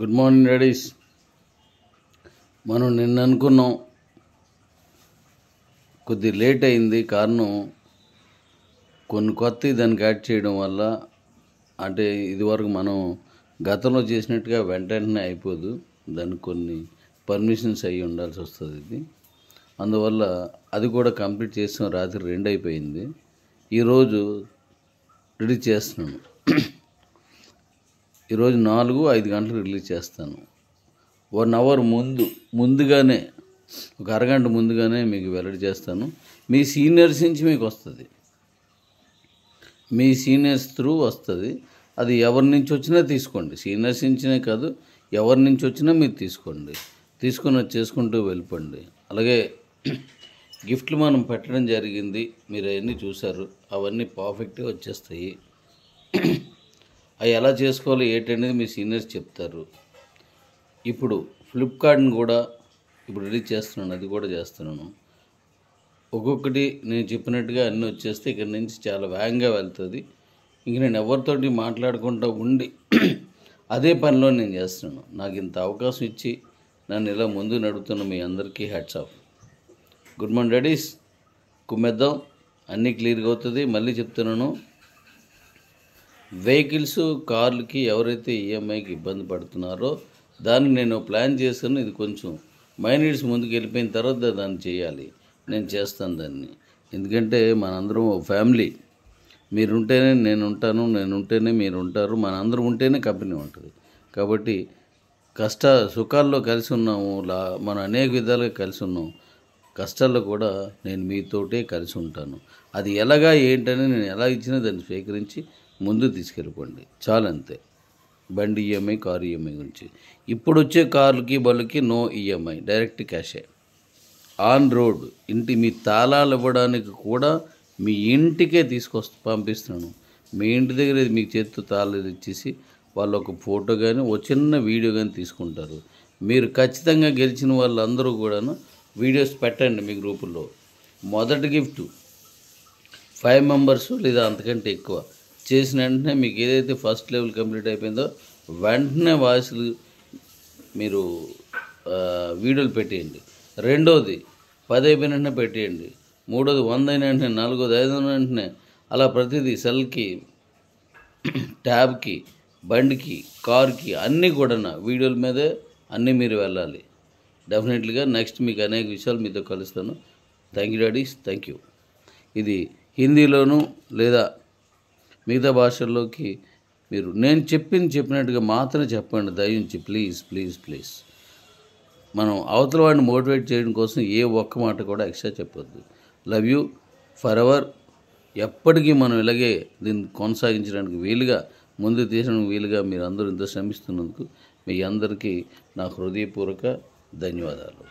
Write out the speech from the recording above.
Good morning ladies. మనం నిన్న అనుకున్నాం, కొద్ది లేట్ అయింది. కారణం కొన్ని కొత్త దానికి యాడ్ చేయడం వల్ల. అంటే ఇదివరకు మనం గతంలో చేసినట్టుగా వెంటనే అయిపోదు, దానికి కొన్ని పర్మిషన్స్ అయ్యి ఉండాల్సి వస్తుంది. ఇది అందువల్ల అది కూడా కంప్లీట్ చేసాం. రాత్రి 2 అయిపోయింది. ఈరోజు రిలీజ్ చేస్తున్నాను. ఈరోజు 4-5 గంటలకు రిలీజ్ చేస్తాను. 1 అవర్ ముందుగానే, ఒక అరగంట ముందుగానే మీకు వెల్లడి చేస్తాను. మీ సీనియర్స్ నుంచి మీకు వస్తుంది, మీ సీనియర్స్ త్రూ వస్తుంది. అది ఎవరి నుంచి వచ్చినా తీసుకోండి. సీనియర్స్ నుంచినే కాదు, ఎవరి నుంచి వచ్చినా మీరు తీసుకోండి. తీసుకుని చేసుకుంటూ వెళ్ళిపోండి. అలాగే గిఫ్ట్లు మనం పెట్టడం జరిగింది, మీరు అవన్నీ చూశారు. అవన్నీ పర్ఫెక్ట్గా వచ్చేస్తాయి. అవి ఎలా చేసుకోవాలి ఏంటనేది మీ సీనియర్స్ చెప్తారు. ఇప్పుడు ఫ్లిప్కార్ట్ని కూడా ఇప్పుడు రిలీజ్ చేస్తున్నాను, అది కూడా చేస్తున్నాను. ఒక్కొక్కటి నేను చెప్పినట్టుగా అన్నీ వచ్చేస్తే ఇక్కడ నుంచి చాలా వేగంగా వెళ్తుంది. ఇంక నేను ఎవరితోటి మాట్లాడుకుంటూ ఉండి అదే పనిలో నేను చేస్తున్నాను. నాకు ఇంత అవకాశం ఇచ్చి నన్ను ఇలా ముందు నడుపుతున్న మీ అందరికీ hats off. Good morning ladies. కుమ్మేద్దాం, అన్నీ క్లియర్గా అవుతుంది. మళ్ళీ చెప్తున్నాను, వెహికల్స్, కార్లకి ఎవరైతే ఈఎంఐకి ఇబ్బంది పడుతున్నారో దాన్ని నేను ప్లాన్ చేశాను. ఇది కొంచెం మైనీడ్స్ ముందుకు వెళ్ళిపోయిన తర్వాత దాన్ని చేయాలి. నేను చేస్తాను దాన్ని. ఎందుకంటే మనందరం ఫ్యామిలీ. మీరుంటేనే నేను ఉంటాను, నేను ఉంటేనే మీరు ఉంటారు, మనందరం ఉంటేనే కంపెనీ ఉంటుంది. కాబట్టి కష్ట సుఖాల్లో కలిసి ఉన్నాము, మనం అనేక విధాలుగా కలిసి ఉన్నాం. కష్టాల్లో కూడా నేను మీతోటే కలిసి ఉంటాను. అది ఎలాగా ఏంటని నేను ఎలా ఇచ్చినా దాన్ని స్వీకరించి ముందు తీసుకెళ్ళిపోండి, చాలంతే. బండి ఈఎంఐ, కారు ఈఎంఐ గురించి. ఇప్పుడు వచ్చే కార్లకి బళ్ళకి నో ఈఎంఐ, డైరెక్ట్ క్యాషే. ఆన్ రోడ్ ఇంటి మీ తాళాలు ఇవ్వడానికి కూడా మీ ఇంటికే పంపిస్తున్నాను. మీ ఇంటి దగ్గర మీకు చేతితో తాళాలు ఇచ్చేసి వాళ్ళు ఒక ఫోటో కానీ ఒక చిన్న వీడియో కానీ తీసుకుంటారు. మీరు ఖచ్చితంగా గెలిచిన వాళ్ళందరూ కూడాను వీడియోస్ పెట్టండి మీ గ్రూపుల్లో. మొదటి గిఫ్ట్ 5 మెంబర్స్ లేదా అంతకంటే ఎక్కువ చేసిన వెంటనే మీకు ఏదైతే ఫస్ట్ లెవెల్ కంప్లీట్ అయిపోయిందో వెంటనే వాయిస్లు మీరు వీడియోలు పెట్టేయండి. రెండోది 10 అయిపోయిన వెంటనే పెట్టేయండి. మూడోది 100 అయిన వెంటనే, నాలుగోది 5 అయిన వెంటనే, అలా ప్రతిదీ సెల్కి, ట్యాబ్కి, బండికి, కార్కి అన్నీ కూడా వీడియోల మీదే అన్నీ మీరు వెళ్ళాలి. డెఫినెట్లీగా నెక్స్ట్ మీకు అనేక విషయాలు మీతో కలుస్తాను. Thank you daddy's, thank you. ఇది హిందీలోను లేదా మిగతా భాషల్లోకి మీరు నేను చెప్పినట్టుగా మాత్రమే చెప్పండి, దయించి. Please please please. మనం అవతల వాడిని మోటివేట్ చేయడం కోసం ఏ ఒక్క మాట కూడా ఎక్స్ట్రా చెప్పొద్దు. Love you for ever. ఎప్పటికీ మనం ఇలాగే దీన్ని కొనసాగించడానికి వీలుగా, ముందు తీసడానికి వీలుగా మీరు అందరూ ఇంత శ్రమిస్తున్నందుకు మీ అందరికీ నా హృదయపూర్వక ధన్యవాదాలు.